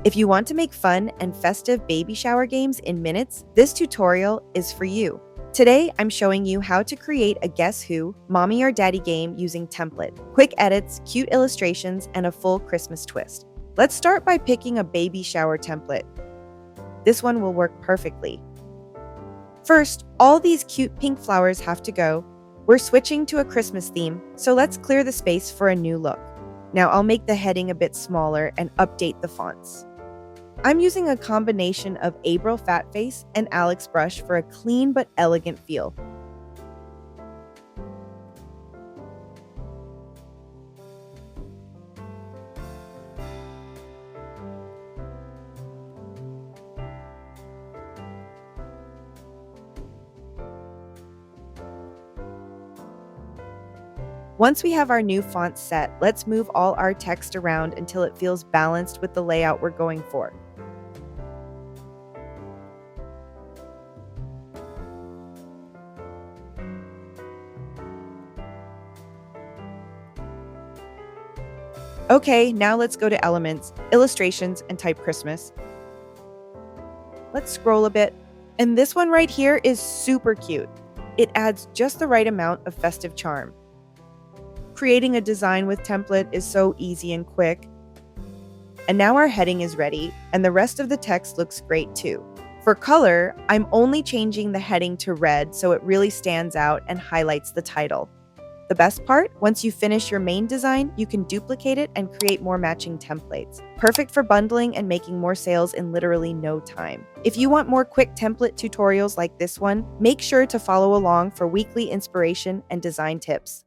If you want to make fun and festive baby shower games in minutes, this tutorial is for you. Today, I'm showing you how to create a Guess Who, Mommy or Daddy game using Templett. Quick edits, cute illustrations, and a full Christmas twist. Let's start by picking a baby shower template. This one will work perfectly. First, all these cute pink flowers have to go. We're switching to a Christmas theme, so let's clear the space for a new look. Now I'll make the heading a bit smaller and update the fonts. I'm using a combination of April Fatface and Alex Brush for a clean but elegant feel. Once we have our new font set, let's move all our text around until it feels balanced with the layout we're going for. Okay, now let's go to Elements, Illustrations, and type Christmas. Let's scroll a bit. And this one right here is super cute. It adds just the right amount of festive charm. Creating a design with Templett is so easy and quick. And now our heading is ready, and the rest of the text looks great too. For color, I'm only changing the heading to red so it really stands out and highlights the title. The best part, once you finish your main design, you can duplicate it and create more matching templates. Perfect for bundling and making more sales in literally no time. If you want more quick template tutorials like this one, make sure to follow along for weekly inspiration and design tips.